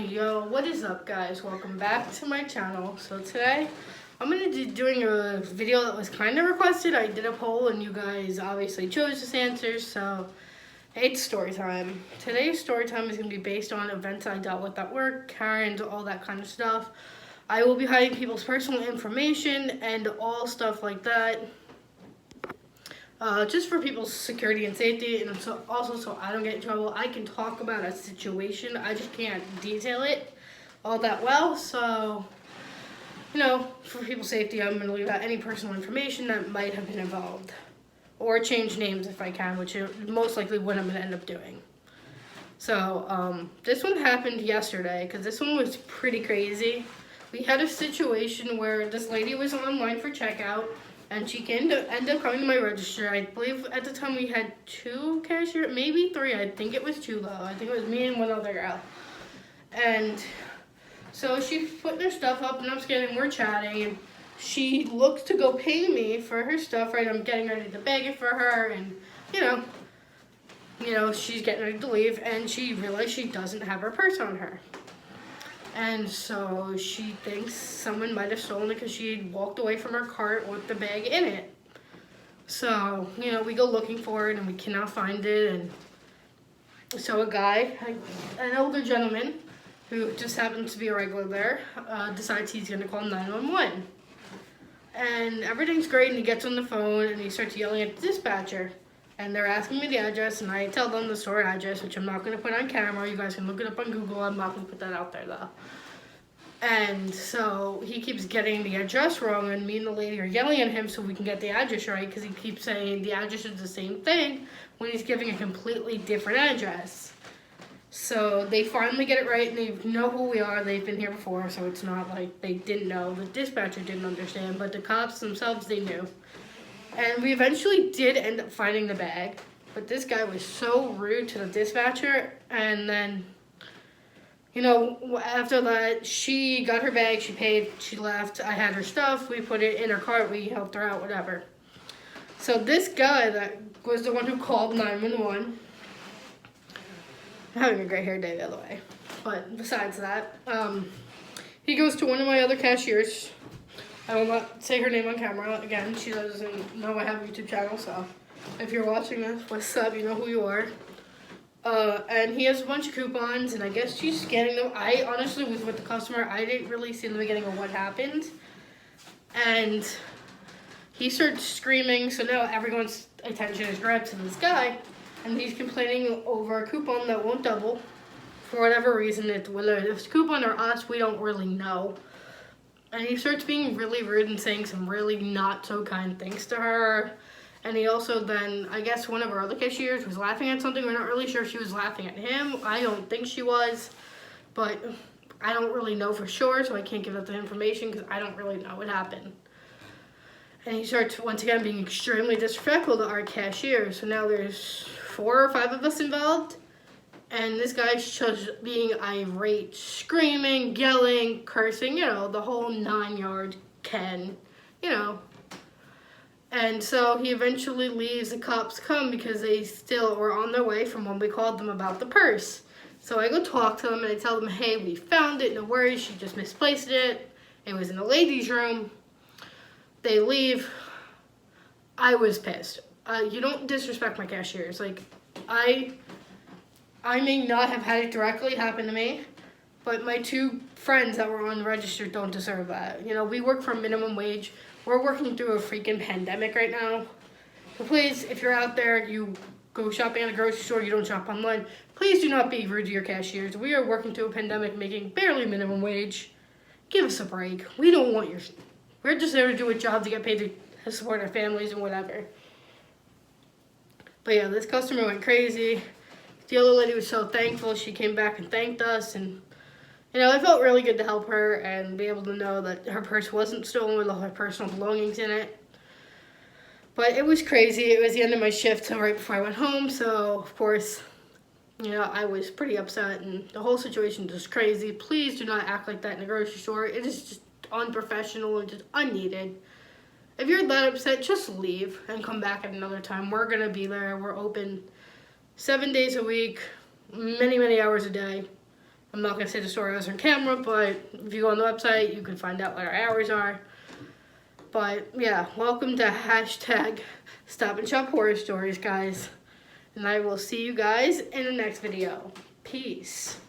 Yo, what is up guys? Welcome back to my channel. So today, I'm going to be doing a video that was kind of requested. I did a poll and you guys obviously chose this answer, so it's story time. Today's story time is going to be based on events I dealt with at work, Karens, all that kind of stuff. I will be hiding people's personal information and all stuff like that. Just for people's security and safety, and so also so I don't get in trouble. I can talk about a situation, I just can't detail it all that well. So, for people's safety, I'm going to leave out any personal information that might have been involved, or change names if I can, which is most likely what I'm going to end up doing. So, this one happened yesterday, because this one was pretty crazy. We had a situation where this lady was online for checkout, and she ended up coming to my register. I believe at the time we had 2 cashiers, maybe 3. I think it was 2 though. I think it was me and one other girl. And so she's putting her stuff up and I'm scanning, we're chatting, and she looks to go pay me for her stuff, right? I'm getting ready to bag it for her, and she's getting ready to leave, and she realized she doesn't have her purse on her. And so she thinks someone might have stolen it because she walked away from her cart with the bag in it. So, we go looking for it and we cannot find it. And so a guy, an older gentleman, who just happens to be a regular there, decides he's going to call 911. And everything's great, and he gets on the phone and he starts yelling at the dispatcher. And they're asking me the address, and I tell them the store address, which I'm not going to put on camera. You guys can look it up on Google. I'm not going to put that out there, though. And so he keeps getting the address wrong, and me and the lady are yelling at him so we can get the address right, because he keeps saying the address is the same thing when he's giving a completely different address. So they finally get it right, and they know who we are. They've been here before, so it's not like they didn't know. The dispatcher didn't understand, but the cops themselves, they knew. And we eventually did end up finding the bag, but this guy was so rude to the dispatcher. And then, after that, she got her bag, she paid, she left. I had her stuff, we put it in her cart, we helped her out, whatever. So this guy that was the one who called 911, I'm having a great hair day, by the way. But besides that, he goes to one of my other cashiers. I will not say her name on camera. Again, she doesn't know I have a YouTube channel, so if you're watching this, what's up? You know who you are. And he has a bunch of coupons, and I guess she's scanning them. I honestly was with the customer. I didn't really see in the beginning of what happened. And he starts screaming, so now everyone's attention is grabbed to this guy, and he's complaining over a coupon that won't double. For whatever reason, whether it's a coupon or us, we don't really know. And he starts being really rude and saying some really not so kind things to her. And he also then, I guess one of our other cashiers was laughing at something. We're not really sure if she was laughing at him. I don't think she was, but I don't really know for sure, so I can't give out the information because I don't really know what happened. And he starts, once again, being extremely disrespectful to our cashier. So now there's 4 or 5 of us involved. And this guy's just being irate, screaming, yelling, cursing, the whole 9-yard Ken, And so he eventually leaves, the cops come because they still were on their way from when we called them about the purse. So I go talk to them and I tell them, hey, we found it, no worries, she just misplaced it. It was in the ladies' room. They leave. I was pissed. You don't disrespect my cashiers. I may not have had it directly happen to me, but my 2 friends that were on the register don't deserve that. We work for minimum wage. We're working through a freaking pandemic right now. So please, if you're out there, you go shopping at a grocery store, you don't shop online, please do not be rude to your cashiers. We are working through a pandemic making barely minimum wage. Give us a break. We don't want your... We're just there to do a job to get paid to support our families and whatever. But yeah, this customer went crazy. The other lady was so thankful. She came back and thanked us, and it felt really good to help her and be able to know that her purse wasn't stolen with all her personal belongings in it. But it was crazy. It was the end of my shift, so right before I went home, so of course, I was pretty upset, and the whole situation is just crazy. Please do not act like that in a grocery store. It is just unprofessional and just unneeded. If you're that upset, just leave and come back at another time. We're going to be there. We're open 7 days a week, many, many hours a day. I'm not going to say the story was on camera, but if you go on the website, you can find out what our hours are. But yeah, welcome to hashtag Stop and Shop Horror Stories, guys. And I will see you guys in the next video. Peace.